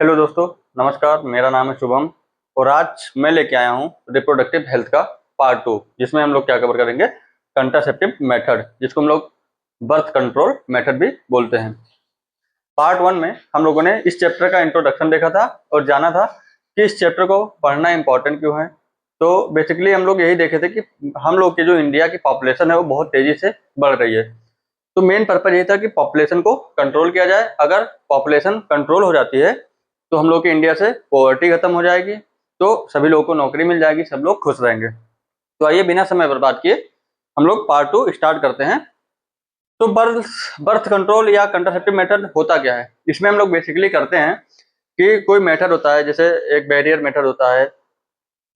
Hello दोस्तों, नमस्कार। मेरा नाम है शुभम और आज मैं लेके आया हूँ रिप्रोडक्टिव हेल्थ का पार्ट 2, जिसमें हम लोग क्या कवर करेंगे, कंट्रासेप्टिव मेथड, जिसको हम लोग बर्थ कंट्रोल मेथड भी बोलते हैं। पार्ट 1 में हम लोगों ने इस चैप्टर का इंट्रोडक्शन देखा था और जाना था कि इस चैप्टर को पढ़ना इंपॉर्टेंट क्यों है। तो बेसिकली हम लोग यही देखे थे कि हम लोग की जो इंडिया की पॉपुलेशन है वो बहुत तेजी से बढ़ रही है। तो मेन पर्पज ये था कि पॉपुलेशन को कंट्रोल किया जाए। अगर पॉपुलेशन कंट्रोल हो जाती है तो हम लोग के इंडिया से पॉवर्टी खत्म हो जाएगी, तो सभी लोगों को नौकरी मिल जाएगी, सब लोग खुश रहेंगे। तो आइए बिना समय बर्बाद किए हम लोग पार्ट 2 स्टार्ट करते हैं। तो बर्थ कंट्रोल या कंट्रासेप्टिव मेथड होता क्या है? इसमें हम लोग बेसिकली करते हैं कि कोई मेथड होता है, जैसे एक बैरियर मेथड होता है,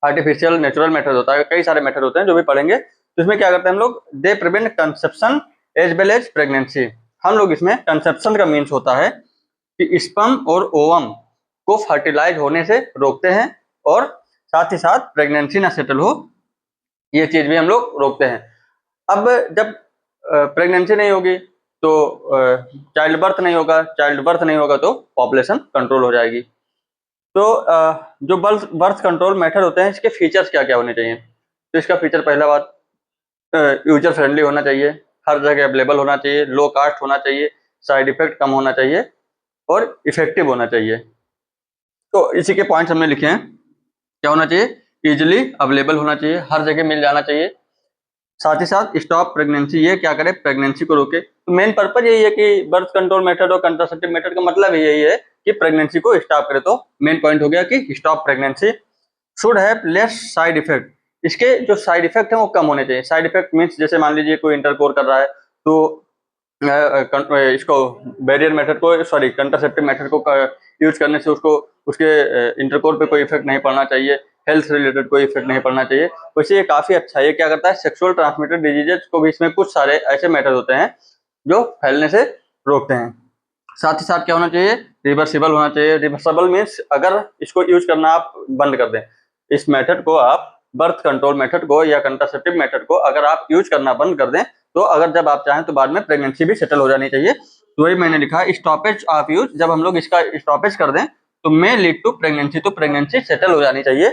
आर्टिफिशियल नेचुरल मेथड होता है, कई सारे मेथड होते हैं जो भी पढ़ेंगे। तो इसमें क्या करते हैं हम लोग, they prevent conception as well as pregnancy. हम लोग इसमें कंसेप्शन का मीन्स होता है कि स्पर्म और ओवम को फर्टिलाइज होने से रोकते हैं और साथ ही साथ प्रेगनेंसी ना सेटल हो, ये चीज भी हम लोग रोकते हैं। अब जब प्रेगनेंसी नहीं होगी तो चाइल्ड बर्थ नहीं होगा, चाइल्ड बर्थ नहीं होगा तो पॉपुलेशन कंट्रोल हो जाएगी। तो जो बर्थ कंट्रोल मेथड होते हैं, इसके फीचर्स क्या क्या होने चाहिए? तो इसका फीचर, पहला बात, यूजर फ्रेंडली होना चाहिए, हर जगह अवेलेबल होना चाहिए, लो कास्ट होना चाहिए, साइड इफेक्ट कम होना चाहिए और इफेक्टिव होना चाहिए। तो इसी के पॉइंट्स हमने लिखे हैं। क्या होना चाहिए? इजिली अवेलेबल होना चाहिए, हर जगह मिल जाना चाहिए, साथ ही साथ स्टॉप प्रेगनेंसी, ये क्या करे, प्रेगनेंसी को रोके। तो मेन पर्पज यही है कि बर्थ कंट्रोल मेथड और कंट्रासेप्टिव मेथड का मतलब यही है कि प्रेगनेंसी को स्टॉप करे। तो मेन पॉइंट हो गया कि stop pregnancy. Should have less side effect, इसके जो साइड इफेक्ट है वो कम होने चाहिए। साइड इफेक्ट मीन्स, जैसे मान लीजिए कोई इंटरकोर कर रहा है तो इसको बैरियर मेथड को, सॉरी, कंट्रासेप्टिव मेथड को यूज करने से उसको उसके इंटरकोर पे कोई इफेक्ट नहीं पड़ना चाहिए, हेल्थ रिलेटेड कोई इफेक्ट नहीं पड़ना चाहिए। वैसे ये काफी अच्छा है। ये क्या करता है, सेक्सुअल ट्रांसमिटेड डिजीजेज को भी, इसमें कुछ सारे ऐसे मेथड होते हैं जो फैलने से रोकते हैं। साथ ही साथ क्या होना चाहिए, रिवर्सिबल होना चाहिए। रिवर्सिबल मीन्स अगर इसको यूज करना आप बंद कर दें, इस मेथड को, आप बर्थ कंट्रोल मेथड को या कंट्रासेप्टिव मेथड को अगर आप यूज करना बंद कर दें तो अगर जब आप चाहें तो बाद में प्रेगनेंसी भी सेटल हो जानी चाहिए। तो वही मैंने लिखा, स्टॉपेज ऑफ यूज, जब हम लोग इसका स्टॉपेज कर दें तो मे लीड टू प्रेगनेंसी, तो प्रेगनेंसी सेटल हो जानी चाहिए।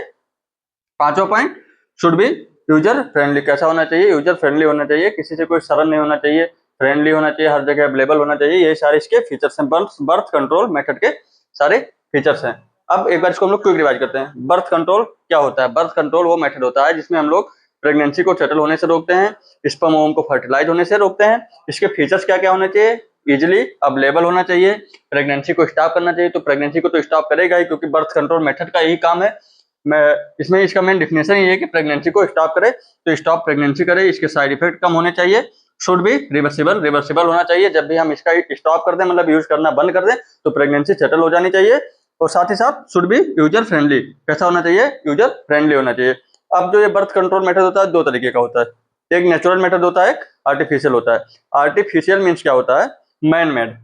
पांचवा point, should be user friendly. कैसा होना चाहिए? यूजर फ्रेंडली होना चाहिए, किसी से कोई शरण नहीं होना चाहिए, फ्रेंडली होना चाहिए, हर जगह अवेलेबल होना चाहिए। ये सारे इसके फीचर्स हैं, बर्थ कंट्रोल मेथड के सारे फीचर्स हैं। अब एक बार इसको हम लोग क्विक रिवाइज करते हैं। बर्थ कंट्रोल क्या होता है? बर्थ कंट्रोल वो मेथड होता है जिसमें हम लोग प्रेगनेंसी को सेटल होने से रोकते हैं, स्पर्म ओवम को फर्टिलाइज होने से रोकते हैं। इसके फीचर्स क्या क्या होने चाहिए? इजिली अवेलेबल होना चाहिए, प्रेगनेंसी को स्टॉप करना चाहिए। तो प्रेगनेंसी को तो स्टॉप करेगा ही, क्योंकि बर्थ कंट्रोल मेथड का यही काम है। मैं इसमें, इसका मेन डिफिनेशन ये है कि प्रेगनेंसी को स्टॉप करे, तो स्टॉप प्रेगनेंसी करे। इसके साइड इफेक्ट कम होने चाहिए। शुड बी रिवर्सिबल, रिवर्सिबल होना चाहिए। जब भी हम इसका स्टॉप कर दें, मतलब यूज करना बंद कर दें, तो प्रेगनेंसी सेटल हो जानी चाहिए। और साथ ही साथ शुड बी यूजर फ्रेंडली। कैसा होना चाहिए? यूजर फ्रेंडली होना चाहिए। अब जो ये बर्थ कंट्रोल मेथड होता है, दो तरीके का होता है। एक नेचुरल मेथड होता है, एक आर्टिफिशियल होता है। आर्टिफिशियल मीन्स क्या होता है? मैन मेड,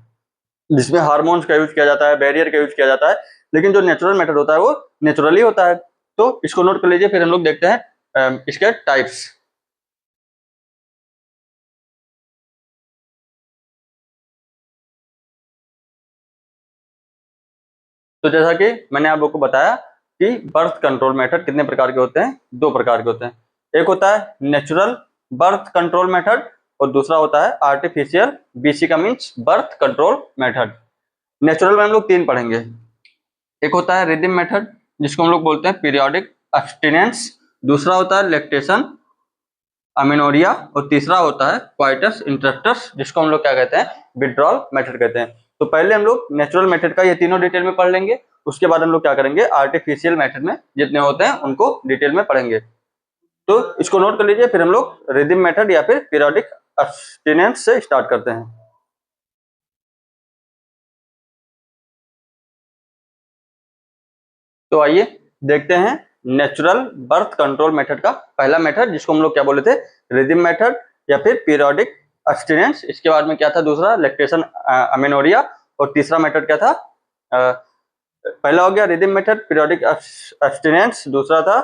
जिसमें हार्मोन्स का यूज किया जाता है, बैरियर का यूज किया जाता है। लेकिन जो नेचुरल मेथड होता है वो नेचुरली होता है। तो इसको नोट कर लीजिए, फिर हम लोग देखते हैं इसके टाइप्स। तो जैसा कि मैंने आप लोग को बताया कि बर्थ कंट्रोल मेथड कितने प्रकार के होते हैं, दो प्रकार के होते हैं। एक होता है नेचुरल बर्थ कंट्रोल मेथड और दूसरा होता है आर्टिफिशियल, बीसी का means birth control method. Natural में हम लोग तीन पढ़ेंगे। एक होता है रिदम मेथड, जिसको हम लोग बोलते हैं पीरियोडिक अब्स्टिनेंस। दूसरा होता है लैक्टेशन, अमेनोरिया। और तीसरा होता है क्वाइटस इंटरप्टस, जिसको हम लोग क्या कहते हैं, विड्रॉल मेथड कहते हैं। तो पहले हम लोग नेचुरल मेथड का ये तीनों डिटेल में पढ़ लेंगे। उसके बाद हम लोग क्या करेंगे, आर्टिफिशियल मेथड में जितने होते हैं उनको डिटेल में पढ़ेंगे। तो इसको नोट कर लीजिए, फिर हम लोग रिदम मेथड या फिर पीरियोडिक अब्स्टिनेंस से स्टार्ट करते हैं। तो आइए देखते हैं नेचुरल बर्थ कंट्रोल मेथड का पहला मेथड, जिसको हम लोग क्या बोले थे, रिदम मेथड या फिर पीरियोडिक अब्स्टिनेंस। इसके बाद में क्या था, दूसरा लैक्टेशन अमेनोरिया। और तीसरा मेथड क्या था, पहला हो गया रिदम मेथड पीरियोडिक अब्स्टिनेंस, दूसरा था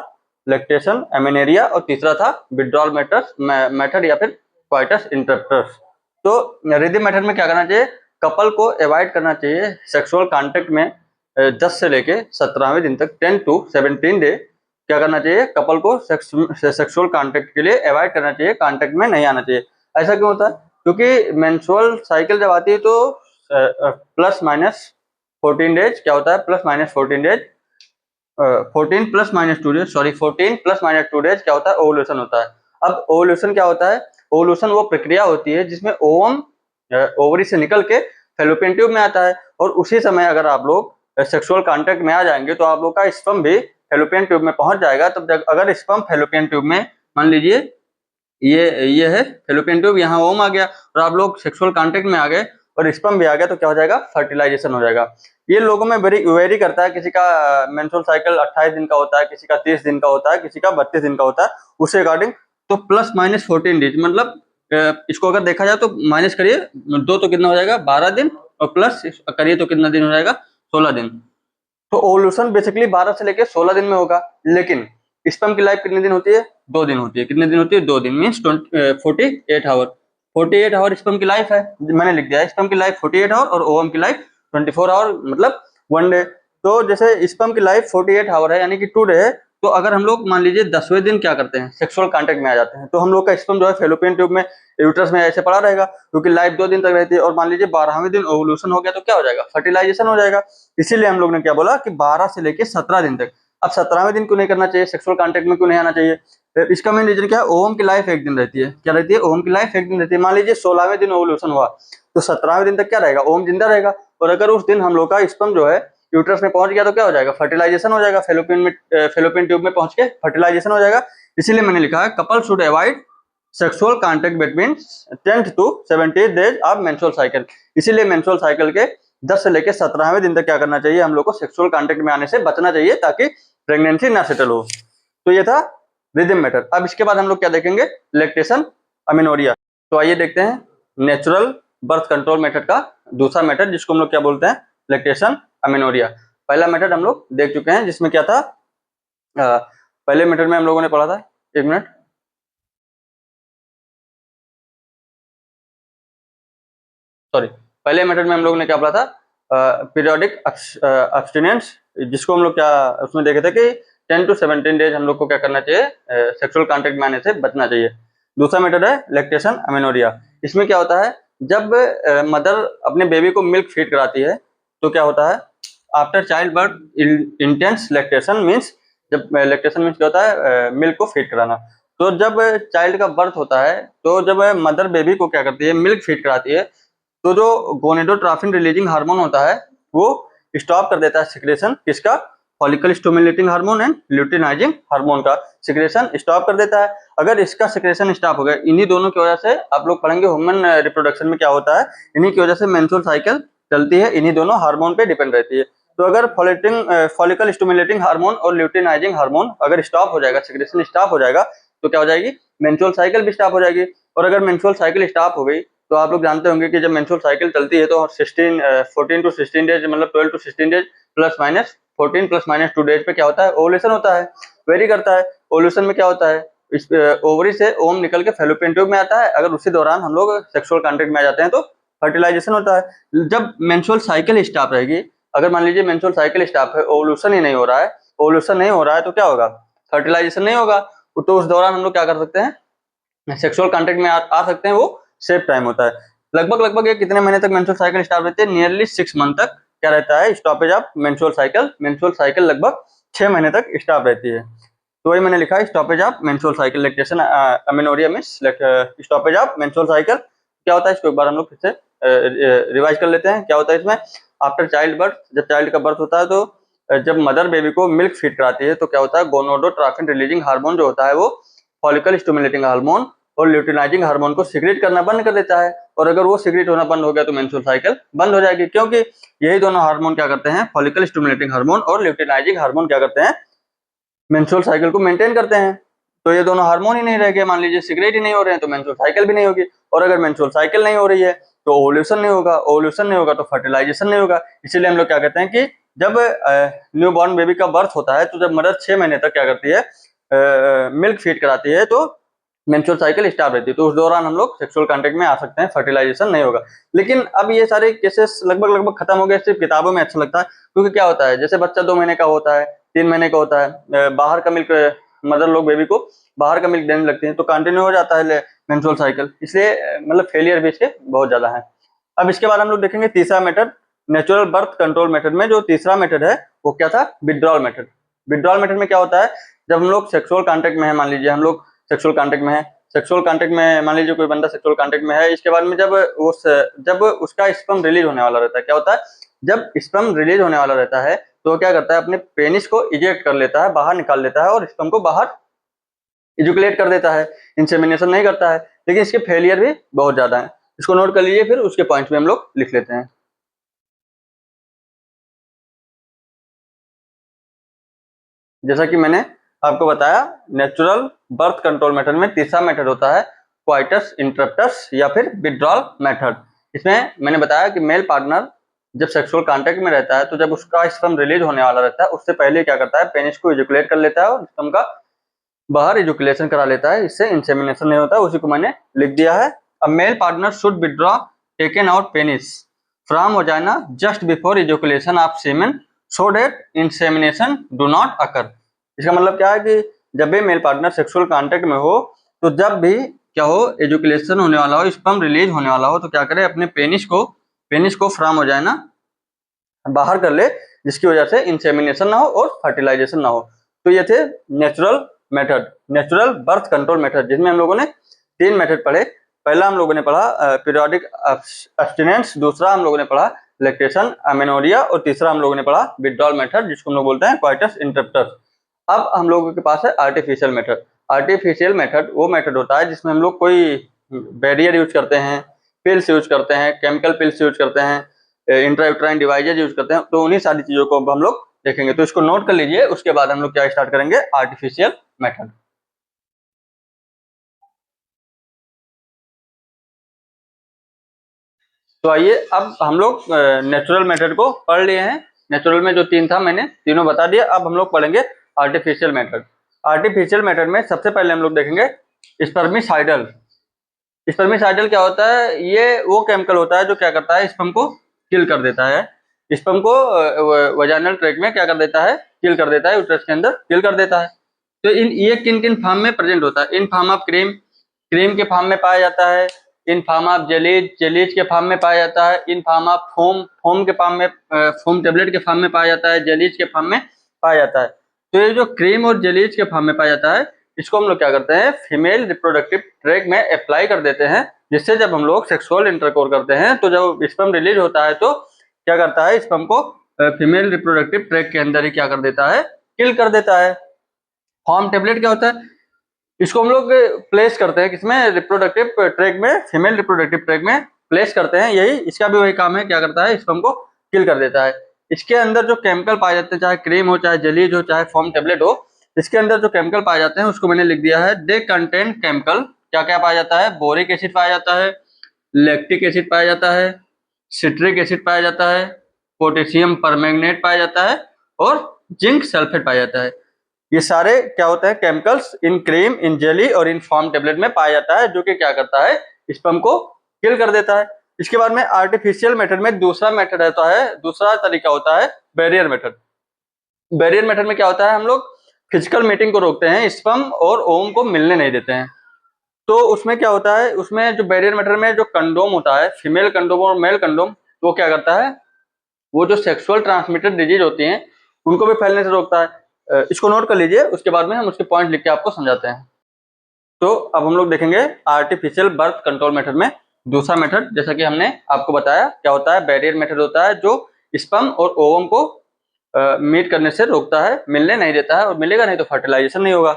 लैक्टेशन अमेनोरिया और तीसरा था विड्रॉल मेथड या फिर क्वाइटस इंटरप्टस। तो रिदम मेथड में क्या करना चाहिए, कपल को अवॉइड करना चाहिए सेक्सुअल कांटेक्ट में 10 से लेके 17वें दिन तक 10 to 17 डे क्या करना चाहिए, कपल को सेक्सुअल कांटेक्ट के लिए अवॉइड करना चाहिए, कांटेक्ट में नहीं आना चाहिए। ऐसा क्यों होता है? क्योंकि मेंस्ट्रुअल साइकिल जब आती है तो प्लस माइनस 14 डेज क्या होता है, plus minus 14 days 14 plus minus 2 days, sorry 14 plus minus 2 days क्या होता है, ओवुलेशन होता है। अब ओवुलेशन क्या होता है? ओवुलेशन वो प्रक्रिया होती है जिसमें ओवम ओवरी से निकल के फैलोपियन ट्यूब में आता है, और उसी समय अगर आप लोग सेक्सुअल कांटेक्ट में आ जाएंगे तो आप लोग का स्पर्म भी फैलोपियन ट्यूब में पहुंच जाएगा। तब अगर स्पर्म फैलोपियन ट्यूब में, मान लीजिए ये है फैलोपियन ट्यूब, यहाँ ओम आ गया और आप लोग सेक्सुअल कांटेक्ट में आ गए और स्पर्म भी आ गया, तो क्या हो जाएगा, फर्टिलाइजेशन हो जाएगा। ये लोगों में वेरी करता है, किसी का मेंस्ट्रुअल साइकिल 28 दिन का होता है, किसी का 30 दिन का होता है, किसी का 32 दिन का होता है, उसके अकॉर्डिंग। तो प्लस माइनस 14 डेज मतलब इसको अगर देखा जाए तो माइनस करिए 2 तो कितना हो जाएगा, 12 दिन, और प्लस करिए तो कितना दिन हो जाएगा, 16 दिन। तो ओवुलेशन बेसिकली 12 से लेके 16 दिन में होगा, लेकिन स्पर्म की लाइफ कितने दिन होती है, 2 दिन होती है। कितने दिन होती है, 2 दिन, मीन्स 48 आवर। 48 आवर स्पर्म की लाइफ है, मैंने लिख दिया स्पर्म की लाइफ 48 आवर और ओवम की लाइफ 24 आवर, मतलब 1 डे। तो जैसे स्पर्म की लाइफ 48 आवर है, यानी कि 2 डे है, तो अगर हम लोग मान लीजिए 10वें दिन क्या करते हैं, सेक्सुअल कांटेक्ट में आ जाते हैं, तो हम लोग का स्पर्म जो है फैलोपियन ट्यूब में, यूट्रस में ऐसे पड़ा रहेगा, क्योंकि लाइफ 2 दिन तक रहती है। और मान लीजिए 12वें दिन ओवुलेशन हो गया तो क्या हो जाएगा, फर्टिलाइजेशन हो जाएगा। इसीलिए हम लोग ने क्या बोला कि 12 से लेके 17 दिन तक। अब 17वें दिन क्यों नहीं करना चाहिए, सेक्सुअल कांटेक्ट में क्यों नहीं आना चाहिए? इसका मेन रीजन क्या है, ओवम की लाइफ 1 दिन रहती है। क्या रहती है, ओवम की लाइफ 1 दिन रहती है। मान लीजिए 16वें दिन ओवुलेशन हुआ तो 17वें दिन तक क्या रहेगा, ओवम जिंदा रहेगा। और अगर उस दिन हम लोग का स्पर्म जो है यूट्रस में पहुंच गया तो क्या हो जाएगा, फर्टिलाइजेशन हो जाएगा, फैलोपियन ट्यूब में पहुंच के फर्टिलाइजेशन हो जाएगा। इसीलिए मैंने लिखा है couple should avoid sexual contact between 10 to 17 days of menstrual cycle. इसीलिए मेंस्ट्रुअल साइकिल के 10 से लेकर 17वें दिन तक क्या करना चाहिए, हम लोग को सेक्सुअल कांटेक्ट में आने से बचना चाहिए, ताकि प्रेगनेंसी ना सेटल हो। तो ये था रिदम मेथड। अब इसके बाद हम लोग क्या देखेंगे, लैक्टेशन अमेनोरिया। तो आइए देखते हैं नेचुरल बर्थ कंट्रोल मेथड का दूसरा मेथड, जिसको हम लोग क्या बोलते हैं, लैक्टेशन अमेनोरिया। पहला मेथड हम लोग देख चुके हैं, जिसमें क्या था, पहले मेथड में हम लोगों ने पढ़ा था, 1 मिनट, सॉरी, पहले मेथड में हम लोगों ने क्या पढ़ा था, पीरियोडिक अब्स्टिनेंस, जिसको हम लोग क्या उसमें देखे थे कि 10 to 17 डेज हम लोग को क्या करना चाहिए, सेक्सुअल कांटेक्ट में आने से बचना चाहिए। दूसरा मेथड है लैक्टेशन अमेनोरिया। इसमें क्या होता है, जब मदर अपने बेबी को मिल्क फीड कराती है तो क्या होता है, after child birth intense lactation means, जब लैक्टेशन मीन्स क्या होता है, मिल्क को फीड कराना। तो जब चाइल्ड का बर्थ होता है तो जब मदर बेबी को क्या करती है, मिल्क फीड कराती है, तो जो गोनेडोट्रोफिन रिलीजिंग हार्मोन होता है वो स्टॉप कर देता है सिक्रेशन, किसका, follicle stimulating hormone and luteinizing hormone का सिक्रेशन स्टॉप कर देता है। अगर इसका सिक्रेशन स्टॉप हो गया, इन्हीं दोनों की वजह से आप लोग पढ़ेंगे ह्यूमन रिप्रोडक्शन में क्या होता है, इन्हीं की वजह से मेंस्ट्रुअल साइकिल चलती है, इन्हीं दोनों हार्मोन पे डिपेंड रहती है। तो अगर फॉलिकल स्टिमुलेटिंग हार्मोन और ल्यूटिनाइजिंग हार्मोन अगर स्टॉप हो जाएगा, सिक्रेशन स्टॉप हो जाएगा, तो क्या हो जाएगी, मेंस्ट्रुअल साइकिल भी स्टॉप हो जाएगी। और अगर मेंस्ट्रुअल साइकिल स्टॉप हो गई तो आप लोग जानते होंगे कि जब मेंस्ट्रुअल साइकिल चलती है तो 14 to 16 डेज, मतलब 12 to 16 days plus minus 14 plus minus 2 days पे क्या होता है, ओवुलेशन होता है, वेरी करता है। ओवुलेशन में क्या होता है, इस ओवरी से ओम निकल के फैलोपियन ट्यूब में आता है। अगर उसी दौरान हम लोग सेक्सुअल कांटेक्ट में आ जाते हैं तो फर्टिलाइजेशन होता है। जब मेंस्ट्रुअल साइकिल स्टॉप रहेगी, अगर मान लीजिए मेंस्ट्रुअल साइकिल स्टॉप है, ओवुलेशन ही नहीं हो रहा है, ओवुलेशन नहीं हो रहा है तो क्या होगा, फर्टिलाइजेशन नहीं होगा। तो उस दौरान हम लोग क्या कर सकते हैं, सेक्सुअल कांटेक्ट में आ सकते हैं, वो सेफ टाइम होता है। लगभग ये कितने महीने तक मेंस्ट्रुअल साइकिल स्टॉप रहती है, नियरली 6 मंथ तक क्या रहता है, स्टॉपेज ऑफ मेंस्ट्रुअल साइकिल लगभग 6 महीने तक स्टॉप रहती है। तो वही मैंने लिखा है, stoppage of menstrual cycle, lactation amenorrhoea means stoppage of menstrual cycle. क्या होता है, इसको एक बार हम लोग फिर से रिवाइज कर लेते हैं। क्या होता है इसमें, आफ्टर चाइल्ड बर्थ, जब चाइल्ड का बर्थ होता है तो जब मदर बेबी को मिल्क फीड कराती है तो क्या होता है, गोनोडोट्रोफिन रिलीजिंग हार्मोन जो होता है वो फॉलिकल स्टिमुलेटिंग हार्मोन और ल्यूटिनाइजिंग हार्मोन को सिक्रेट करना बंद कर देता है। और अगर वो सिक्रेट होना बंद हो गया तो मेंस्ट्रुअल साइकिल बंद हो जाएगी, क्योंकि यही दोनों हार्मोन क्या करते हैं, फॉलिकल स्टिमुलेटिंग हार्मोन और ल्यूटिनाइजिंग हार्मोन क्या करते हैं, मेंस्ट्रुअल साइकिल को मेंटेन करते हैं। तो ये दोनों हार्मोन ही नहीं रह गए, मान लीजिए सिक्रेट ही नहीं हो रहे हैं तो मेंस्ट्रुअल साइकिल भी नहीं होगी। और अगर मेंस्ट्रुअल साइकिल नहीं हो रही है तो ओवुलेशन नहीं होगा, ओवुलेशन नहीं होगा तो फर्टिलाइजेशन नहीं होगा। इसीलिए हम लोग क्या कहते हैं कि जब न्यू बॉर्न बेबी का बर्थ होता है तो जब मदर 6 महीने तक क्या करती है, मिल्क फीड कराती है, तो मेंस्ट्रुअल साइकिल स्टार्ट रहती है, तो उस दौरान हम लोग सेक्सुअल कांटेक्ट में आ सकते हैं, फर्टिलाइजेशन नहीं होगा। लेकिन अब ये सारे केसेस लगभग खत्म हो गए, सिर्फ किताबों में अच्छा लगता है। क्योंकि क्या होता है, जैसे बच्चा 2 महीने का होता है, 3 महीने का होता है, बाहर का मिल्क, मदर लोग बेबी को बाहर का मिल्क देने लगती है, तो कंटिन्यू हो जाता है मेंस्ट्रुअल साइकिल, इसलिए मतलब फेलियर भी इसके बहुत ज्यादा है। अब इसके बाद हम लोग देखेंगे तीसरा method, natural birth control method में जो तीसरा मेथड है वो क्या था, विड्रॉल मेथड। विड्रॉल मेथड में क्या होता है, जब हम लोग सेक्सुअल कांटेक्ट में है, मान लीजिए हम लोग सेक्सुअल कांटेक्ट में है, सेक्सुअल कांटेक्ट में मान लीजिए कोई बंदा सेक्सुअल कांटेक्ट में है, इसके बाद में जब उसका स्पर्म रिलीज होने वाला रहता है, क्या होता है, जब स्पर्म रिलीज होने वाला रहता है तो वो क्या करता है, अपने पेनिस को इजेक्ट कर लेता है, बाहर निकाल लेता है और स्पर्म को बाहर इजुकुलेट कर देता है, इंसेमिनेशन नहीं करता है। लेकिन इसके फेलियर भी बहुत ज्यादा है, इसको नोट कर लीजिए, फिर उसके पॉइंट्स भी हम लोग लिख लेते हैं। जैसा कि मैंने आपको बताया, नेचुरल बर्थ कंट्रोल मेथड में तीसरा मेथड होता है क्वाइटस इंटरप्टस या फिर विड्रॉल मेथड। इसमें मैंने बताया कि मेल पार्टनर जब सेक्सुअल कांटेक्ट में रहता है तो जब उसका स्पर्म रिलीज होने वाला रहता है उससे पहले क्या करता है, पेनिस को इजुकुलेट कर लेता है और स्पर्म का बाहर इजुकुलेशन करा लेता है, इससे इंसेमिनेशन नहीं होता है, उसी को मैंने लिख दिया है। A male partner should withdraw taken out penis from vagina just before ejaculation of semen so that insemination do not occur. इसका मतलब क्या है कि जब भी मेल पार्टनर सेक्सुअल कांटेक्ट में हो तो जब भी क्या हो, एजुकुलेशन होने वाला हो, स्पर्म रिलीज होने वाला हो, तो क्या करे, अपने पेनिस को फ्रॉम वजाइना बाहर कर ले, जिसकी वजह से इंसेमिनेशन ना हो और फर्टिलाइजेशन ना हो। तो ये थे natural method, natural birth control method, जिसमें हम लोगों ने 3 मेथड पढ़े। पहला हम लोगों ने पढ़ा पीरियोडिक एब्स्टिनेंस, दूसरा हम लोगों ने पढ़ा लैक्टेशन अमेनोरिया, और तीसरा हम लोगों ने पढ़ा विड्रॉल मेथड, जिसको हम लोग बोलते हैं क्वाइटस इंटरप्टस। अब हम लोगों के पास है आर्टिफिशियल मेथड। आर्टिफिशियल मेथड वो मेथड होता है जिसमें हम लोग कोई बैरियर यूज करते हैं, पिल्स यूज करते हैं, केमिकल पिल्स यूज करते हैं, इंट्रायूट्राइन डिवाइजेज यूज करते हैं, तो उन्हीं सारी चीजों को हम लोग देखेंगे। तो इसको नोट कर लीजिए, उसके बाद हम लोग क्या स्टार्ट करेंगे, आर्टिफिशियल मेथड। तो आइए, अब हम लोग नेचुरल मेथड को पढ़ लिए हैं। नेचुरल में जो 3 था मैंने तीनों बता दिया, अब हम लोग पढ़ेंगे आर्टिफिशियल मेथड। आर्टिफिशियल मेथड में सबसे पहले हम लोग देखेंगे स्पर्मिसाइडल। स्पर्मिसाइडल क्या होता है, ये वो केमिकल होता है जो क्या करता है, स्पर्म को किल कर देता है, स्पर्म को वजाइनल ट्रैक में क्या कर देता है, किल कर देता है, यूट्रस के अंदर किल कर देता है। तो ये किन किन फॉर्म में प्रेजेंट होता है, in form of cream, cream के फॉर्म में पाया जाता है, in form of jellies, jellies के फॉर्म में पाया जाता है, in form of foam, foam के फॉर्म में, फोम टेबलेट के फॉर्म में पाया जाता है, जेलीज के फॉर्म में पाया जाता है। तो ये जो क्रीम और जेलीज के फॉर्म में पाया जाता है, इसको हम लोग क्या करते हैं, फीमेल रिप्रोडक्टिव ट्रैक में अप्लाई कर देते हैं, जिससे जब हम लोग सेक्सुअल इंटरकोर्स करते हैं तो जब स्पर्म रिलीज होता है तो क्या करता है, स्पर्म को फीमेल रिप्रोडक्टिव ट्रैक के अंदर ही क्या कर देता है, किल कर देता है। फॉर्म टेबलेट क्या होता है, इसको हम लोग प्लेस करते हैं किसमें, रिप्रोडक्टिव ट्रैक में, फीमेल रिप्रोडक्टिव ट्रैक में प्लेस करते हैं, यही इसका भी वही काम है, क्या करता है, स्पर्म को किल कर देता है। इसके अंदर जो केमिकल पाए जाते हैं, चाहे क्रीम हो, चाहे जेलीज हो, चाहे फॉर्म टेबलेट हो, इसके अंदर जो केमिकल पाए जाते हैं उसको मैंने लिख दिया है, दे कंटेन केमिकल, क्या क्या पाया जाता है, बोरिक एसिड पाया जाता है, लैक्टिक एसिड पाया जाता है, सिट्रिक एसिड पाया जाता है, पोटेशियम परमैंगनेट पाया जाता है, और जिंक सल्फेट पाया जाता है। ये सारे क्या होते हैं, केमिकल्स इन क्रीम, इन जेली और इन फॉर्म टेबलेट में पाया जाता है, जो कि क्या करता है, स्पर्म को किल कर देता है। इसके बाद में आर्टिफिशियल मेथड में दूसरा मेथड होता है, दूसरा तरीका होता है बैरियर मेथड। बैरियर मेथड में क्या होता है, हम लोग फिजिकल मीटिंग को रोकते हैं, स्पर्म और ओवम को मिलने नहीं देते हैं। तो उसमें क्या होता है, उसमें जो बैरियर मेथड में जो कंडोम होता है, फीमेल कंडोम और मेल कंडोम, वो क्या करता है, वो जो सेक्सुअल ट्रांसमिटेड डिजीज होती हैं उनको भी फैलने से रोकता है। इसको नोट कर लीजिए, उसके बाद में हम उसके पॉइंट लिख के आपको समझाते हैं। तो अब हम लोग देखेंगे आर्टिफिशियल बर्थ कंट्रोल मेथड में दूसरा मेथड, जैसा कि हमने आपको बताया क्या होता है, बैरियर मेथड होता है जो स्पर्म और ओवम को मीट करने से रोकता है, मिलने नहीं देता है, और मिलेगा नहीं तो फर्टिलाइजेशन नहीं होगा।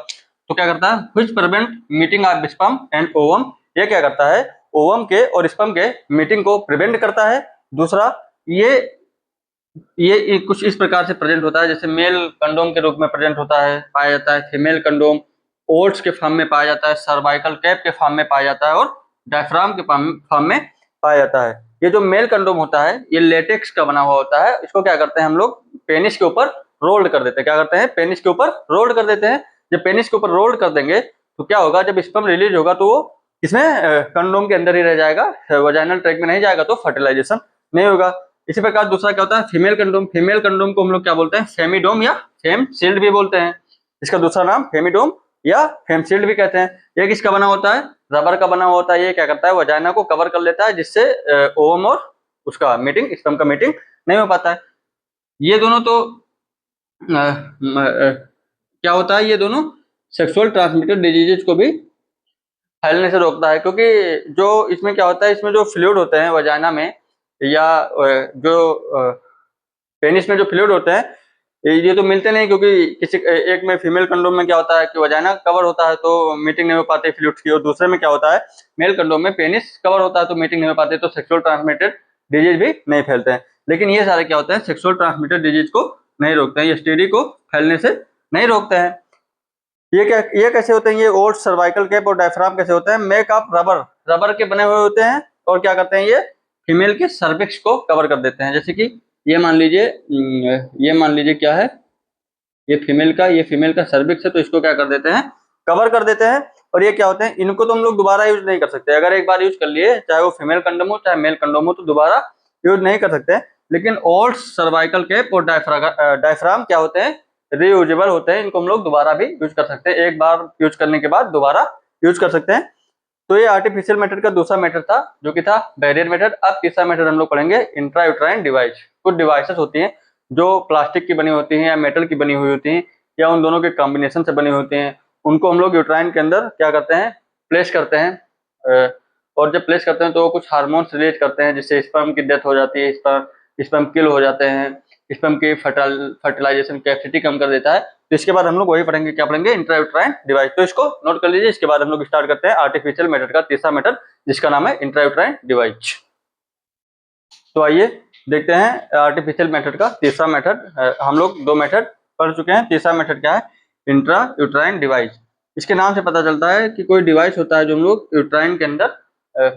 तो क्या करता है, which prevent meeting of sperm and ovum, ये क्या करता है, ओवम के और स्पर्म के मीटिंग को प्रिवेंट करता है। दूसरा, ये कुछ इस प्रकार से प्रेजेंट होता है, जैसे मेल कंडोम के रूप में प्रेजेंट होता है, पाया जाता है, फीमेल कंडोम ओट्स के फॉर्म में पाया जाता है, सर्वाइकल कैप के फॉर्म में पाया जाता है, और डायफ्राम के फॉर्म में पाया जाता है। ये जो मेल कंडोम होता है ये लेटेक्स का बना हुआ होता है, इसको क्या करते हैं हम लोग, पेनिस के ऊपर रोल्ड कर देते हैं, क्या करते हैं, पेनिस के ऊपर रोल्ड कर देते हैं। जब पेनिस के ऊपर रोल्ड कर देंगे तो क्या होगा, जब स्पर्म रिलीज होगा तो वो इसमें कंडोम के अंदर ही रह जाएगा, वजाइनल ट्रैक में नहीं जाएगा, तो फर्टिलाइजेशन नहीं होगा। इसी प्रकार दूसरा क्या होता है, फीमेल कंडोम। फीमेल कंडोम को हम लोग क्या बोलते हैं, फेमिडोम या फेम शील्ड भी बोलते हैं। इसका दूसरा नाम फेमिडोम या फेम शील्ड भी कहते हैं। ये किसका बना होता है, रबर का बना होता है। ये क्या करता है, वजाइना को कवर कर लेता है, जिससे ओवम और उसका मीटिंग, स्पर्म का मीटिंग नहीं हो पाता है। ये दोनों तो क्या होता है, ये दोनों सेक्सुअल ट्रांसमिटेड डिजीजेज को भी फैलने से रोकता है। क्योंकि जो इसमें क्या होता है, इसमें जो फ्लूइड होते हैं वजाइना में या जो पेनिस में जो फ्लूइड होते हैं, ये तो मिलते नहीं, क्योंकि किसी एक में फीमेल कंडोम में क्या होता है कि वजाइना कवर होता है तो मीटिंग नहीं हो पाती फ्लूइड्स की, और दूसरे में क्या होता है, मेल कंडोम में पेनिस कवर होता है तो मीटिंग नहीं हो पाती, तो सेक्सुअल ट्रांसमिटेड डिजीज भी नहीं फैलते हैं। लेकिन ये सारे क्या होते हैं, सेक्सुअल ट्रांसमिटेड डिजीज को नहीं रोकते हैं, एसटीडी को फैलने से नहीं रोकते हैं। ये कैसे होते हैं, ये ओट्स, सर्वाइकल कैप और डायफ्राम कैसे होते हैं, मेक ऑफ रबर के बने हुए होते हैं, और क्या करते हैं, ये फीमेल के सर्विक्स को कवर कर देते हैं। जैसे कि ये मान लीजिए क्या है, ये फीमेल का सर्विक्स है, तो इसको क्या कर देते हैं, कवर कर देते हैं। और ये क्या होते हैं, इनको तो हम लोग दोबारा यूज नहीं कर सकते। अगर एक बार यूज कर लिए, चाहे वो फीमेल कंडोम हो चाहे मेल कंडोम हो, तो दोबारा यूज नहीं कर सकते। लेकिन ओट्स, सर्वाइकल कैप और डायफ्राम क्या होते हैं, रीयूजेबल होते हैं, इनको हम लोग दोबारा भी यूज कर सकते हैं, एक बार यूज करने के बाद दोबारा यूज कर सकते हैं। तो ये आर्टिफिशियल मेथड का दूसरा मेथड था, जो कि था बैरियर मेथड। अब तीसरा मेथड हम लोग पढ़ेंगे इंट्रायूट्राइन डिवाइस। कुछ डिवाइसेस होती हैं जो प्लास्टिक की बनी होती हैं या मेटल की बनी हुई होती हैं, या उन दोनों के कॉम्बिनेशन से बनी होती हैं। उनको हम लोग यूट्राइन के अंदर क्या करते हैं, प्लेस करते हैं, और जब प्लेस करते हैं तो वो कुछ हार्मोन्स रिलीज करते हैं, जिससे स्पर्म की डेथ हो जाती है, स्पर्म किल हो जाते हैं, स्पर्म की फर्टिलाइजेशन कैपेसिटी कम कर देता है। तो इसके बाद हम लोग वही पढ़ेंगे, क्या पढ़ेंगे, इंट्रायूट्राइन डिवाइस। तो इसको नोट कर लीजिए। इसके बाद हम लोग स्टार्ट करते हैं आर्टिफिशियल मेथड का तीसरा मेथड, जिसका नाम है इंट्रायूट्राइन डिवाइस। तो आइए देखते हैं आर्टिफिशियल मेथड का तीसरा मेथड। हम लोग दो मेथड पढ़ चुके हैं, तीसरा मेथड क्या है, इंट्रायूट्राइन डिवाइस। इसके नाम से पता चलता है कि कोई डिवाइस होता है जो हम लोग यूट्राइन के अंदर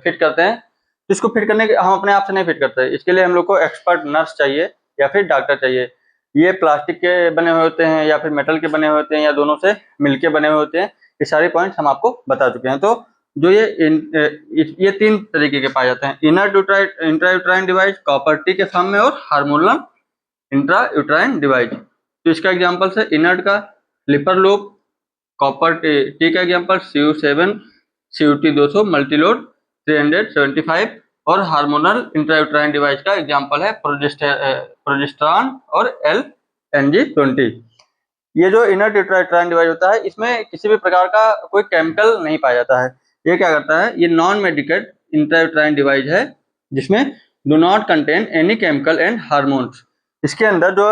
फिट करते हैं। इसको फिट करने के हम अपने आप से नहीं फिट करते, इसके लिए हम लोग को एक्सपर्ट नर्स चाहिए या फिर डॉक्टर चाहिए। ये प्लास्टिक के बने हुए होते हैं या फिर मेटल के बने हुए होते हैं या दोनों से मिलके बने हुए होते हैं। ये सारे पॉइंट्स हम आपको बता चुके हैं। तो जो ये तीन तरीके के पाए जाते हैं, इंट्रायूट्राइन डिवाइस, कॉपर टी के फॉर्म में, और हार्मोनल इंट्रायूट्राइन डिवाइस। तो इसका एग्जांपल है इनर्ट का लिपर लूप, कॉपर टी का एग्जांपल CU7 CUT 200 मल्टीलोड 375, और हार्मोनल इंट्रायूट्राइन डिवाइस का एग्जांपल है प्रोजेस्टेरॉन और LNG20। ये जो इनर्ट इंट्रायूट्राइन डिवाइस होता है, इसमें किसी भी प्रकार का कोई केमिकल नहीं पाया जाता है। ये क्या करता है, ये नॉन मेडिकेट इंट्रायूट्राइन डिवाइस है, जिसमें do not contain any chemical and hormones. इसके अंदर जो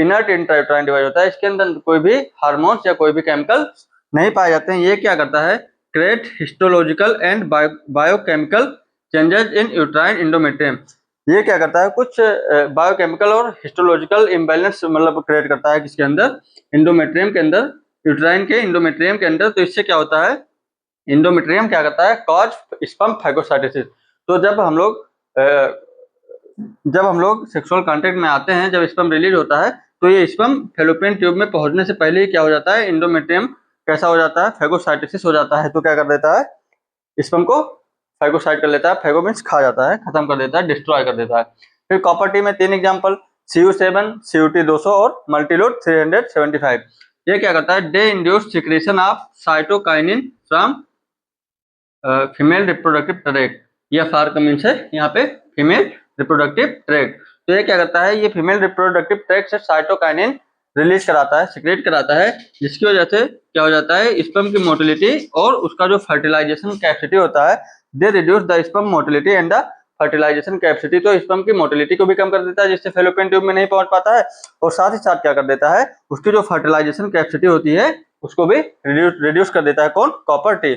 इनर्ट इंट्रायूट्राइन डिवाइस होता है, इसके अंदर कोई भी हार्मोन्स या कोई भी केमिकल नहीं पाए जाते हैं। ये क्या करता है, create histological and biochemical changes in uterine endometrium. ये क्या करता है, कुछ बायोकेमिकल और हिस्टोलॉजिकल इम्बैलेंस मतलब क्रिएट करता है किसके अंदर, एंडोमेट्रियम के अंदर, यूट्राइन के एंडोमेट्रियम के अंदर। तो इससे क्या होता है, एंडोमेट्रियम क्या करता है, कॉज स्पर्म फैगोसाइटोसिस। तो जब हम लोग सेक्सुअल कांटेक्ट में आते हैं, जब स्पर्म रिलीज होता है, तो ये स्पर्म फैलोपियन ट्यूब में पहुंचने से पहले ही क्या हो जाता है, एंडोमेट्रियम कैसा हो जाता है, फैगोसाइटोसिस हो जाता है। तो क्या कर देता है, स्पर्म को फैगोसाइट कर लेता है, फैगो मीन्स खा जाता है, खत्म कर देता है, डिस्ट्रॉय कर देता है। फिर कॉपर टी में तीन एग्जांपल, CU7 CUT 200 और मल्टीलोड 375। ये क्या करता है, day induced secretion of cytokinin from female reproductive tract. ये फार मीन्स है यहाँ पे फीमेल रिप्रोडक्टिव ट्रैक्ट। तो ये क्या करता है, ये फीमेल रिप्रोडक्टिव ट्रैक्ट से साइटोकाइनिन रिलीज कराता है, सिक्रेट कराता है, जिसकी वजह से क्या हो जाता है, स्पर्म की मोटिलिटी और उसका जो फर्टिलाइजेशन कैपेसिटी होता है, they reduce the sperm motility and the fertilisation capacity. तो स्पर्म की मोटिलिटी को भी कम कर देता है, जिससे फैलोपियन ट्यूब में नहीं पहुंच पाता है, और साथ ही साथ क्या कर देता है, उसकी जो फर्टिलाइजेशन कैपेसिटी होती है उसको भी रिड्यूस कर देता है। कौन, कॉपर टी।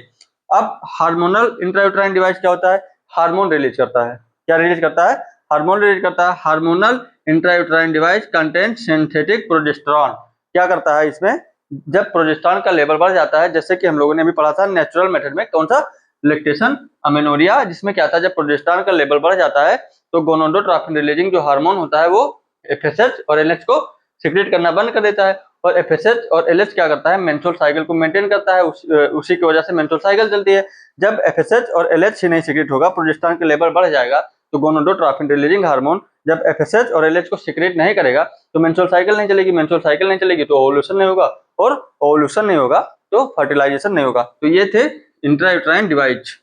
अब हार्मोनल इंट्रायूट्राइन डिवाइस क्या होता है, हार्मोन रिलीज करता है। क्या रिलीज करता है, हार्मोन रिलीज करता है। Hormonal intrauterine device contain synthetic progesterone. क्या करता है, इसमें जब प्रोजेस्टेरॉन का लेवल बढ़ जाता है, जैसे कि हम लोगों ने अभी पढ़ा था नेचुरल मेथड में, कौन सा, लैक्टेशन अमेनोरिया, जिसमें क्या था, जब प्रोजेस्टेरॉन का लेवल बढ़ जाता है तो गोनाडोट्रोपिन रिलीजिंग जो हार्मोन होता है वो FSH और LH को सिक्रेट करना बंद कर देता है, और एफएसएच और एलएच क्या करता है, मेंस्ट्रुअल साइकिल को मेंटेन करता है, उसी की वजह से मेंस्ट्रुअल साइकिल चलती है। जब एफएसएच और एलएच ही नहीं सीक्रेट होगा, प्रोजेस्टेरोन के लेवल बढ़ जाएगा, तो गोनाडोट्रोपिन रिलीजिंग हार्मोन जब एफएसएच और एलएच को सीक्रेट नहीं करेगा तो मेंस्ट्रुअल साइकिल नहीं चलेगी, मेंस्ट्रुअल साइकिल नहीं चलेगी तो ओवुलेशन नहीं होगा, और ओवुलेशन नहीं होगा तो फर्टिलाइजेशन नहीं होगा। तो ये थे intrauterine device,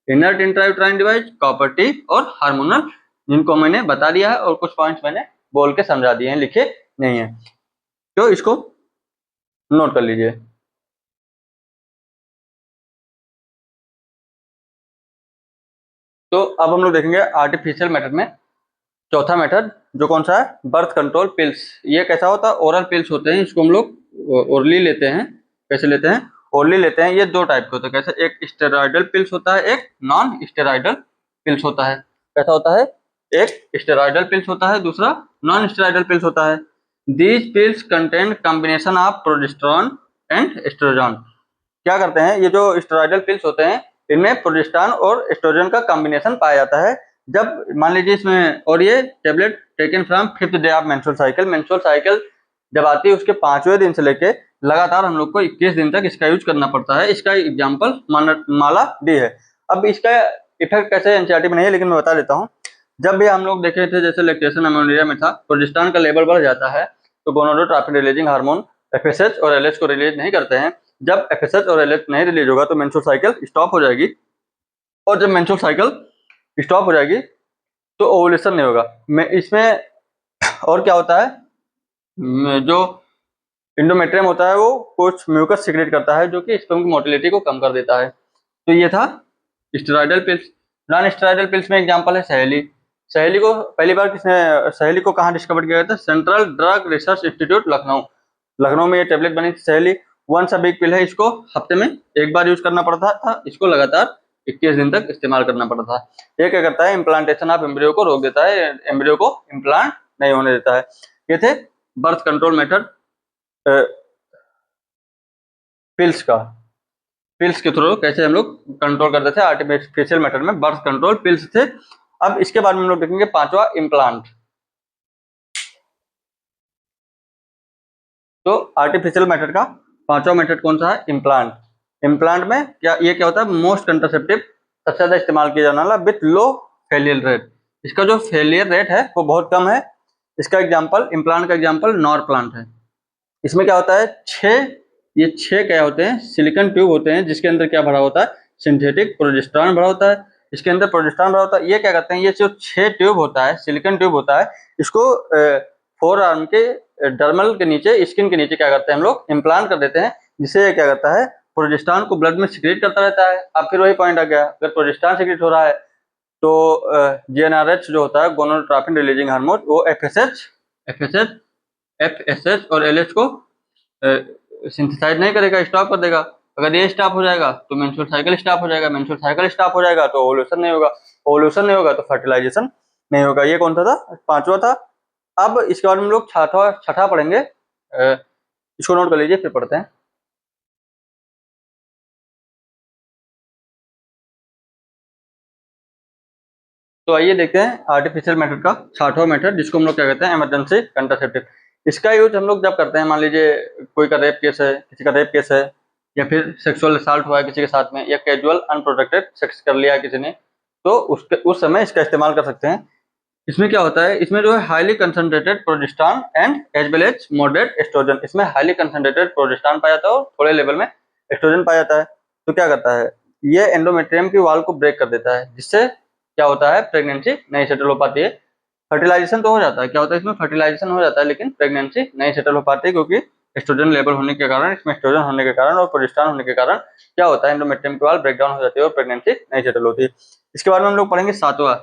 inert intrauterine device, copper T और हार्मोनल, जिनको मैंने बता दिया है और कुछ पॉइंट्स मैंने बोल के समझा दिए हैं, लिखे नहीं है, तो इसको नोट कर लीजिए। तो अब हम लोग देखेंगे आर्टिफिशियल मेथड में चौथा मेथड, जो कौन सा है, बर्थ कंट्रोल पिल्स। ये कैसा होता है, ओरल पिल्स होते हैं, इसको हम लोग ओरली लेते हैं। कैसे लेते हैं, ओरली लेते हैं। ये दो टाइप के होते हैं, कैसे, एक स्टेरॉइडल पिल्स होता है, एक नॉन स्टेरॉइडल पिल्स होता है। कैसा होता है, एक स्टेरॉइडल पिल्स होता है, दूसरा नॉन स्टेरॉइडल पिल्स होता है। These pills contain combination of progesterone and estrogen. क्या करते हैं, ये जो स्टेरॉइडल पिल्स होते हैं, इनमें प्रोजेस्टेरोन और एस्ट्रोजन का कॉम्बिनेशन पाया जाता है। जब मान लीजिए इसमें, और ये tablet taken from 5th day of menstrual cycle, menstrual cycle जब आती है उसके 5वें दिन से लेके लगातार हम लोग को 21 दिन तक इसका यूज करना पड़ता है। इसका एग्जाम्पल माला डी है। अब इसका इफेक्ट कैसे एनसीईआरटी में नहीं है, लेकिन मैं बता देता हूँ। जब भी हम लोग देखे थे, जैसे लैक्टेशन अमेनिया में था, प्रोजेस्टेरोन का लेवल बढ़ जाता है तो गोनाडोट्रोपिन रिलीजिंग हार्मोन एफएसएच और एलएच को रिलीज नहीं करते हैं। जब एफएसएच और एलएच नहीं रिलीज होगा तो मेंस्ट्रुअल साइकिल स्टॉप हो जाएगी, और जब मेंस्ट्रुअल साइकिल स्टॉप हो जाएगी तो ओवुलेशन नहीं होगा। मैं इसमें और क्या होता है, जो इंडोमेट्रियम होता है वो कुछ म्यूकस सिक्रेट करता है जो कि स्पर्म की मोटिलिटी को कम कर देता है। तो ये था steroidal pills. Non steroidal pills में एग्जांपल है सहेली। सहेली को पहली बार किसने, सहेली को कहाँ डिस्कवर किया गया था, central drug research institute Lucknow. Lucknow में ये टेबलेट बनी थी सहेली। वंस अ वीक पिल है, इसको हफ्ते में एक बार यूज करना पड़ता था, इसको लगातार 21 दिन तक इस्तेमाल करना पड़ता था। ये क्या करता है, इम्प्लांटेशन ऑफ एम्ब्रियो को रोक देता है, एम्ब्रियो को इम्प्लांट नहीं होने देता है। ये थे बर्थ कंट्रोल मेथड पिल्स का, पिल्स के थ्रू कैसे हम लोग कंट्रोल करते थे आर्टिफिशियल मेथड में, बर्थ कंट्रोल पिल्स थे। अब इसके बारे में हम लोग देखेंगे पांचवा, इम्प्लांट। तो आर्टिफिशियल मेथड का पांचवा मेथड कौन सा है, इम्प्लांट। इम्प्लांट में क्या, ये क्या होता है, मोस्ट कंट्रासेप्टिव, सबसे ज्यादा इस्तेमाल किया जाने वाला विथ लो फेलियर रेट। इसका जो फेलियर रेट है वो बहुत कम है। इसका एग्जाम्पल, इम्प्लांट का एग्जाम्पल नॉर प्लांट है। इसमें क्या होता है, ये छह क्या होते हैं, सिलिकॉन ट्यूब होते हैं, जिसके अंदर क्या भरा होता है, सिंथेटिक प्रोजेस्टेरोन भरा होता है। इसके अंदर प्रोजेस्टेरोन भरा होता है। ये क्या करते हैं, ये जो 6 ट्यूब होता है, सिलिकॉन ट्यूब होता है, इसको फोर आर्म के डर्मल के नीचे, स्किन के नीचे क्या करते हैं हम लोग, इम्प्लांट कर देते हैं, जिससे ये क्या करता है, प्रोजेस्टेरोन को ब्लड में सिक्रेट करता रहता है। अब फिर वही पॉइंट आ गया, अगर प्रोजेस्टेरोन सिक्रेट हो रहा है तो जीएनआरएच जो होता है, गोनाडोट्रोपिन रिलीजिंग हार्मोन, वो एफएसएच और एलएच को सिंथेसाइज नहीं करेगा, स्टॉप कर देगा। अगर ये स्टॉप हो जाएगा तो मेंस्ट्रुअल साइकिल स्टॉप हो जाएगा, मेंस्ट्रुअल साइकिल स्टॉप हो जाएगा तो ओवुलेशन नहीं होगा, ओवुलेशन नहीं होगा तो फर्टिलाइजेशन नहीं होगा। ये कौन सा था, पांचवा था। अब इसके बाद हम लोग छठा पढ़ेंगे, इसको नोट कर लीजिए, फिर पढ़ते हैं। तो आइए देखते हैं आर्टिफिशियल मेथड का छठवां मेथड, जिसको हम लोग क्या कहते हैं, इमरजेंसी कंट्रासेप्टिव। इसका यूज हम लोग जब करते हैं, मान लीजिए कोई का रेप केस है, किसी का रेप केस है, या फिर सेक्सुअल असॉल्ट हुआ है किसी के साथ में, या कैजुअल अनप्रोटेक्टेड सेक्स कर लिया है किसी ने, तो उस समय इसका इस्तेमाल कर सकते हैं। इसमें क्या होता है, इसमें जो है highly concentrated progesterone and as well as moderate estrogen. इसमें हाईली कंसंट्रेटेड प्रोजेस्टेरोन पाया जाता है और थोड़े लेवल में एस्ट्रोजन पाया जाता है। तो क्या करता है, ये एंडोमेट्रियम की वॉल को ब्रेक कर देता है, जिससे क्या होता है, प्रेगनेंसी नहीं सेटल हो पाती है। फर्टिलाइजेशन तो हो जाता है, क्या होता है इसमें, फर्टिलाइजेशन हो जाता है, लेकिन प्रेगनेंसी नहीं सेटल हो पाती है, क्योंकि एस्ट्रोजन लेवल होने के कारण, इसमें एस्ट्रोजन होने के कारण और प्रोजेस्टेरोन होने के कारण क्या होता है, एंडोमेट्रियम की वॉल ब्रेक डाउन हो जाती है और प्रेगनेंसी नहीं सेटल होती है। इसके बाद में हम लोग पढ़ेंगे सातवां।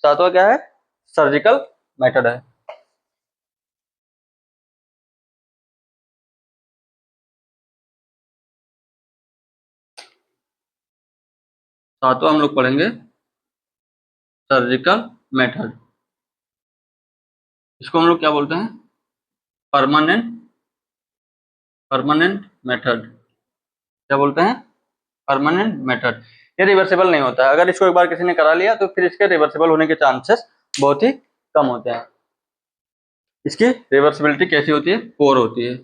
सातवां क्या है, सर्जिकल मेथड है। सातवां हम लोग पढ़ेंगे सर्जिकल मेथड। इसको हम लोग क्या बोलते हैं, परमानेंट परमानेंट मेथड। क्या बोलते हैं, परमानेंट मेथड। ये रिवर्सिबल नहीं होता है, अगर इसको एक बार किसी ने करा लिया तो फिर इसके रिवर्सिबल होने के चांसेस बहुत ही कम होते हैं। इसकी रिवर्सिबिलिटी कैसी होती है, 4 होती है।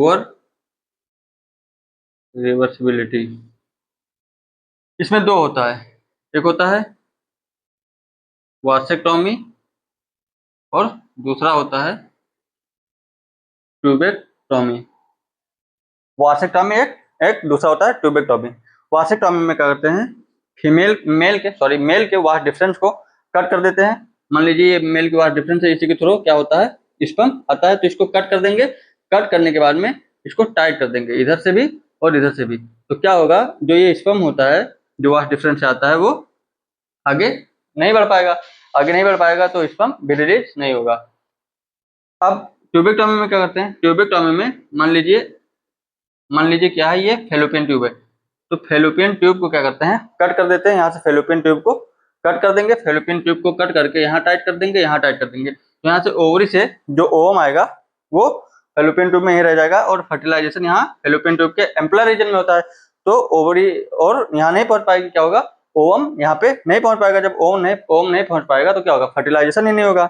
और रिवर्सिबिलिटी। इसमें दो होता है, एक होता है वासेक्टॉमी और दूसरा होता है ट्यूबेक्टॉमी। वासेक्टॉमी एक एक दूसरा होता है ट्यूबेक्टॉमी। वासेक्टॉमी में क्या करते हैं, मेल के वास्ट डिफरेंस को कट कर देते हैं। मान लीजिए मेल के वास्ट डिफरेंस है, इसी के थ्रू क्या होता है, स्पर्म आता है, तो इसको कट कर देंगे। कट करने के बाद में इसको टाइट कर देंगे, इधर से भी और इधर से भी। तो क्या होगा, जो ये स्पर्म होता है जो वास्ट डिफरेंस से आता है वो आगे नहीं बढ़ पाएगा। आगे नहीं बढ़ पाएगा तो स्पर्म रिलीज नहीं होगा। अब ट्यूबेक्टॉमी में क्या करते हैं, ट्यूबेक्टॉमी में मान लीजिए क्या है, ये फेलोपियन ट्यूब है। तो फेलोपियन ट्यूब को क्या करते हैं, कट कर देते हैं। यहाँ से फेलोपियन ट्यूब को कट कर देंगे, फेलोपियन ट्यूब को कट करके यहाँ टाइट कर देंगे, यहाँ टाइट कर देंगे। तो यहाँ से ओवरी से जो ओवम आएगा वो फेलोपियन ट्यूब में ही रह जाएगा और फर्टिलाइजेशन यहाँ फेलोपियन ट्यूब के एम्पलर रीजन में होता है। तो ओवरी और यहाँ नहीं पहुंच पाएगी, क्या होगा, ओवम यहाँ पे नहीं पहुंच पाएगा। जब ओवम नहीं पहुंच पाएगा तो क्या होगा, फर्टिलाइजेशन ही नहीं होगा।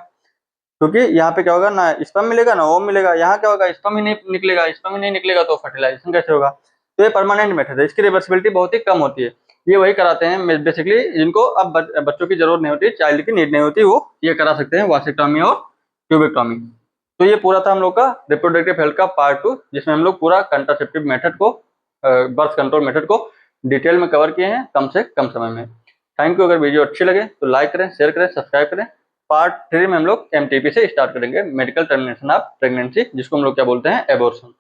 क्योंकि यहाँ पे क्या होगा, ना स्पर्म मिलेगा ना ओवम मिलेगा। यहाँ क्या होगा, स्पर्म ही नहीं निकलेगा, स्पर्म ही नहीं निकलेगा तो फर्टिलाइजेशन कैसे होगा। तो ये परमानेंट मेथड है, इसकी रिवर्सिबिलिटी बहुत ही कम होती है। ये वही कराते हैं बेसिकली जिनको अब बच्चों की जरूरत नहीं होती, चाइल्ड की नीड नहीं होती, वो ये करा सकते हैं, वासेक्टॉमी और ट्यूबेक्टॉमी। तो ये पूरा था हम लोग का रिप्रोडक्टिव हेल्थ का पार्ट 2, जिसमें हम लोग पूरा कंट्रासेप्टिव मेथड को, बर्थ कंट्रोल मेथड को डिटेल में कवर किए हैं कम से कम समय में। Thank you. अगर वीडियो अच्छी लगे तो लाइक करें, शेयर करें, सब्सक्राइब करें। पार्ट 3 में हम लोग MTP से स्टार्ट करेंगे, मेडिकल टर्मिनेशन ऑफ प्रेगनेंसी, जिसको हम लोग क्या बोलते हैं, एबॉर्शन।